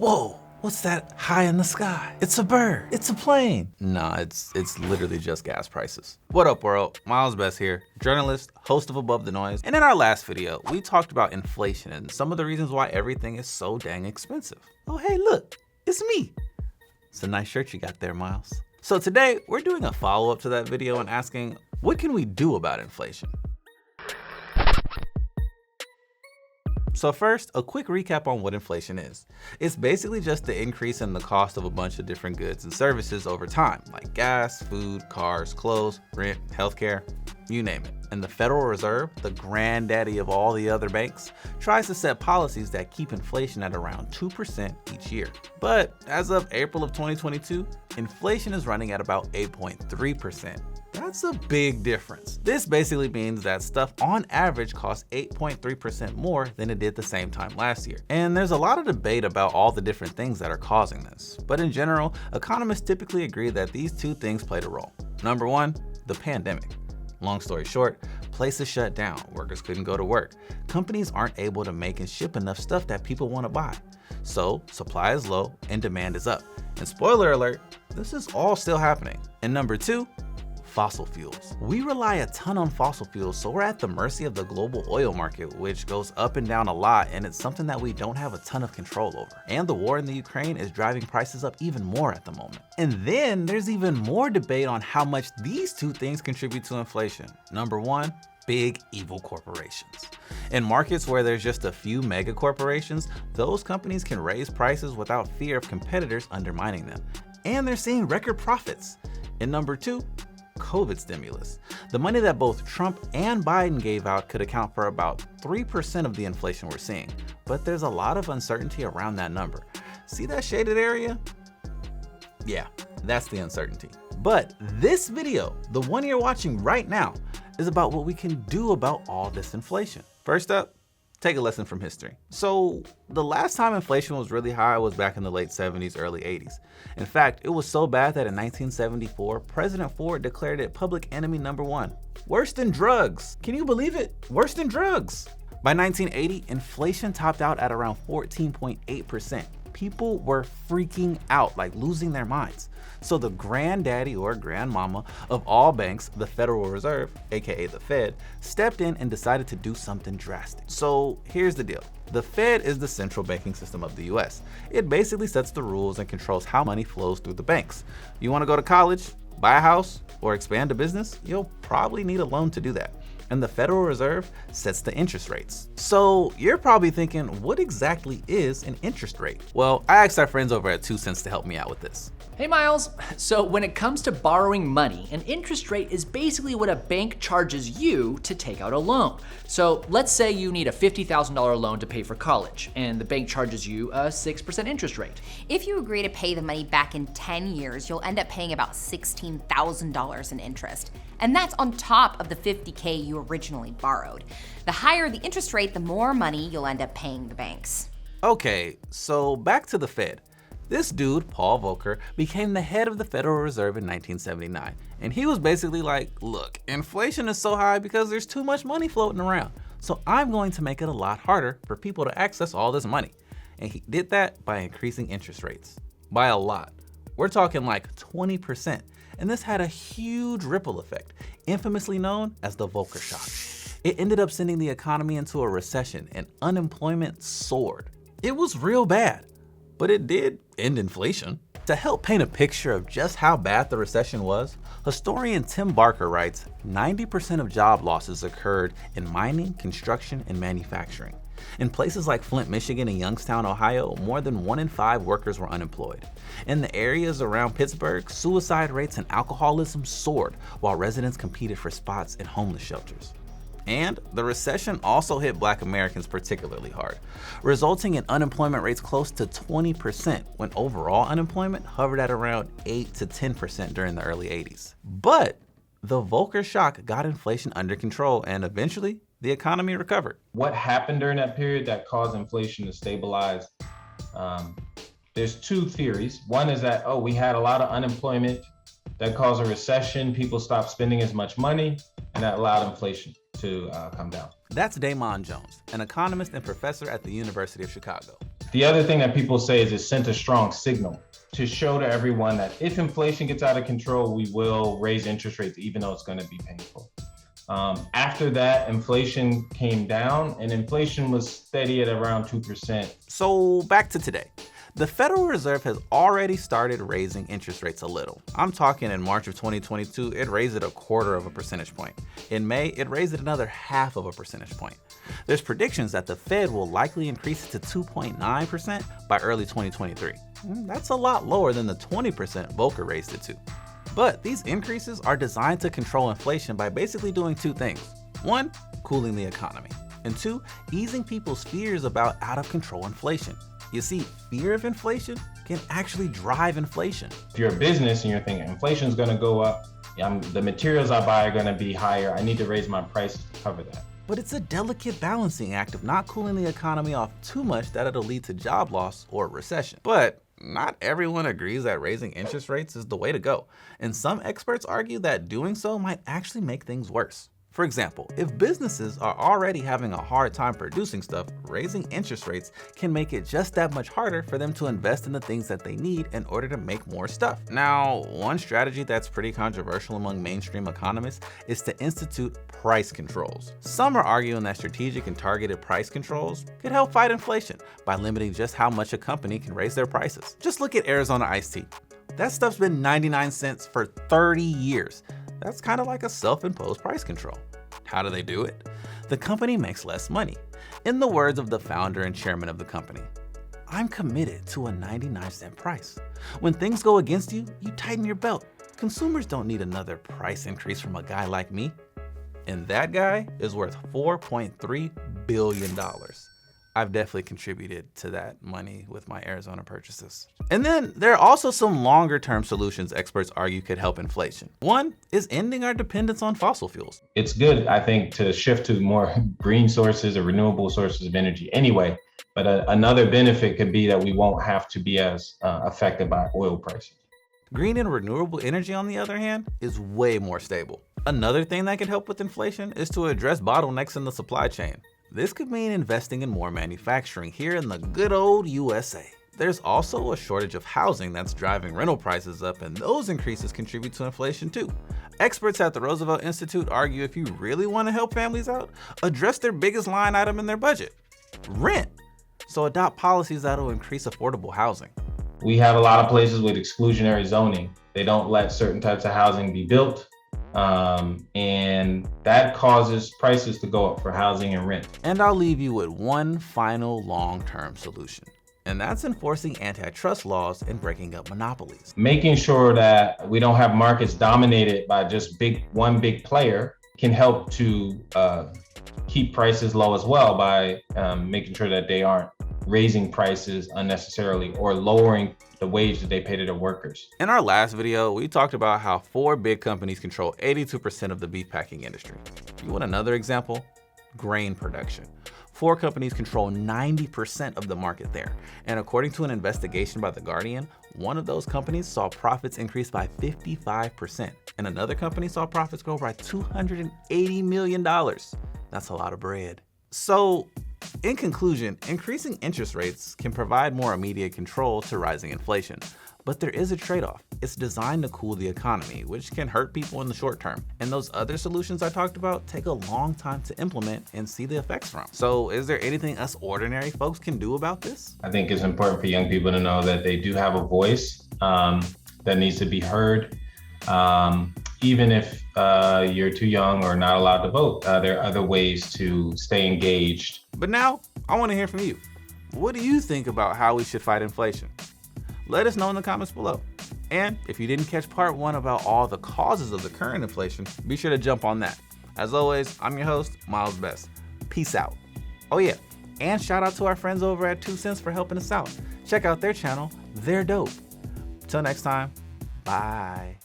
Whoa, what's that high in the sky? It's a bird, it's a plane. Nah, it's literally just gas prices. What up, world? Miles Best here, journalist, host of Above the Noise. And in our last video, we talked about inflation and some of the reasons why everything is so dang expensive. Oh, hey, look, it's me. It's a nice shirt you got there, Miles. So today, we're doing a follow-up to that video and asking, what can we do about inflation? So first, a quick recap on what inflation is. It's basically just the increase in the cost of a bunch of different goods and services over time, like gas, food, cars, clothes, rent, healthcare, you name it. And the Federal Reserve, the granddaddy of all the other banks, tries to set policies that keep inflation at around 2% each year. But as of April of 2022, inflation is running at about 8.3%. That's a big difference. This basically means that stuff on average costs 8.3% more than it did the same time last year. And there's a lot of debate about all the different things that are causing this. But in general, economists typically agree that these two things played a role. Number one, the pandemic. Long story short, places shut down, workers couldn't go to work. Companies aren't able to make and ship enough stuff that people want to buy. So supply is low and demand is up. And spoiler alert, this is all still happening. And number two, fossil fuels. We rely a ton on fossil fuels, so we're at the mercy of the global oil market, which goes up and down a lot, and it's something that we don't have a ton of control over. And the war in the Ukraine is driving prices up even more at the moment. And then there's even more debate on how much these two things contribute to inflation. Number one, big evil corporations. In markets where there's just a few mega corporations, those companies can raise prices without fear of competitors undermining them. And they're seeing record profits. And number two, COVID stimulus. The money that both Trump and Biden gave out could account for about 3% of the inflation we're seeing, but there's a lot of uncertainty around that number. See that shaded area? Yeah, that's the uncertainty. But this video, the one you're watching right now, is about what we can do about all this inflation. First up, take a lesson from history. So the last time inflation was really high was back in the late 70s, early 80s. In fact, it was so bad that in 1974, President Ford declared it public enemy number one. Worse than drugs. Can you believe it? Worse than drugs. By 1980, inflation topped out at around 14.8%. People were freaking out, like losing their minds. So the granddaddy or grandmama of all banks, the Federal Reserve, aka the Fed, stepped in and decided to do something drastic. So here's the deal. The Fed is the central banking system of the US. It basically sets the rules and controls how money flows through the banks. You want to go to college, buy a house, or expand a business? You'll probably need a loan to do that. And the Federal Reserve sets the interest rates. So you're probably thinking, what exactly is an interest rate? Well, I asked our friends over at 2 Cents to help me out with this. Hey Miles, so when it comes to borrowing money, an interest rate is basically what a bank charges you to take out a loan. So let's say you need a $50,000 loan to pay for college, and the bank charges you a 6% interest rate. If you agree to pay the money back in 10 years, you'll end up paying about $16,000 in interest. And that's on top of the $50K you originally borrowed. The higher the interest rate, the more money you'll end up paying the banks. Okay, so back to the Fed. This dude, Paul Volcker, became the head of the Federal Reserve in 1979. And he was basically like, look, inflation is so high because there's too much money floating around. So I'm going to make it a lot harder for people to access all this money. And he did that by increasing interest rates. By a lot. We're talking like 20%. And this had a huge ripple effect, infamously known as the Volcker shock. It ended up sending the economy into a recession and unemployment soared. It was real bad, but it did end inflation. To help paint a picture of just how bad the recession was, historian Tim Barker writes, 90% of job losses occurred in mining, construction, and manufacturing. In places like Flint, Michigan and Youngstown, Ohio, more than 1 in 5 workers were unemployed. In the areas around Pittsburgh, suicide rates and alcoholism soared while residents competed for spots in homeless shelters. And the recession also hit Black Americans particularly hard, resulting in unemployment rates close to 20% when overall unemployment hovered at around 8 to 10% during the early 80s. But the Volcker shock got inflation under control and eventually the economy recovered. What happened during that period that caused inflation to stabilize? There's two theories. One is that, we had a lot of unemployment that caused a recession. People stopped spending as much money and that allowed inflation to come down. That's Damon Jones, an economist and professor at the University of Chicago. The other thing that people say is it sent a strong signal to show to everyone that if inflation gets out of control, we will raise interest rates, even though it's going to be painful. After that, inflation came down and inflation was steady at around 2%. So back to today. The Federal Reserve has already started raising interest rates a little. I'm talking in March of 2022, it raised it 1/4 of a percentage point. In May, it raised it another 1/2 of a percentage point. There's predictions that the Fed will likely increase it to 2.9% by early 2023. That's a lot lower than the 20% Volcker raised it to. But these increases are designed to control inflation by basically doing two things. One, cooling the economy. And two, easing people's fears about out of control inflation. You see, fear of inflation can actually drive inflation. If you're a business and you're thinking inflation is going to go up, the materials I buy are going to be higher, I need to raise my prices to cover that. But it's a delicate balancing act of not cooling the economy off too much that it'll lead to job loss or recession. But not everyone agrees that raising interest rates is the way to go, and some experts argue that doing so might actually make things worse. For example, if businesses are already having a hard time producing stuff, raising interest rates can make it just that much harder for them to invest in the things that they need in order to make more stuff. Now, one strategy that's pretty controversial among mainstream economists is to institute price controls. Some are arguing that strategic and targeted price controls could help fight inflation by limiting just how much a company can raise their prices. Just look at Arizona iced tea. That stuff's been 99 cents for 30 years. That's kind of like a self-imposed price control. How do they do it? The company makes less money. In the words of the founder and chairman of the company, "I'm committed to a 99-cent price. When things go against you, you tighten your belt. Consumers don't need another price increase from a guy like me." And that guy is worth $4.3 billion. I've definitely contributed to that money with my Arizona purchases. And then there are also some longer term solutions experts argue could help inflation. One is ending our dependence on fossil fuels. It's good, I think, to shift to more green sources or renewable sources of energy anyway. But another benefit could be that we won't have to be as affected by oil prices. Green and renewable energy, on the other hand, is way more stable. Another thing that could help with inflation is to address bottlenecks in the supply chain. This could mean investing in more manufacturing here in the good old USA. There's also a shortage of housing that's driving rental prices up, and those increases contribute to inflation too. Experts at the Roosevelt Institute argue if you really want to help families out, address their biggest line item in their budget, rent. So adopt policies that'll increase affordable housing. We have a lot of places with exclusionary zoning. They don't let certain types of housing be built. And that causes prices to go up for housing and rent. And I'll leave you with one final long-term solution, and that's enforcing antitrust laws and breaking up monopolies. Making sure that we don't have markets dominated by just one big player can help to keep prices low as well by making sure that they aren't raising prices unnecessarily or lowering the wage that they pay to their workers. In our last video, we talked about how 4 big companies control 82% of the beef packing industry. You want another example? Grain production. 4 companies control 90% of the market there. And according to an investigation by The Guardian, one of those companies saw profits increase by 55%, and another company saw profits grow by $280 million. That's a lot of bread. So, in conclusion, increasing interest rates can provide more immediate control to rising inflation. But there is a trade-off. It's designed to cool the economy, which can hurt people in the short term. And those other solutions I talked about take a long time to implement and see the effects from. So is there anything us ordinary folks can do about this? I think it's important for young people to know that they do have a voice that needs to be heard. Even if you're too young or not allowed to vote, there are other ways to stay engaged. But now, I want to hear from you. What do you think about how we should fight inflation? Let us know in the comments below. And if you didn't catch part 1 about all the causes of the current inflation, be sure to jump on that. As always, I'm your host, Miles Best. Peace out. Oh yeah, and shout out to our friends over at 2 Cents for helping us out. Check out their channel, they're dope. Till next time, bye.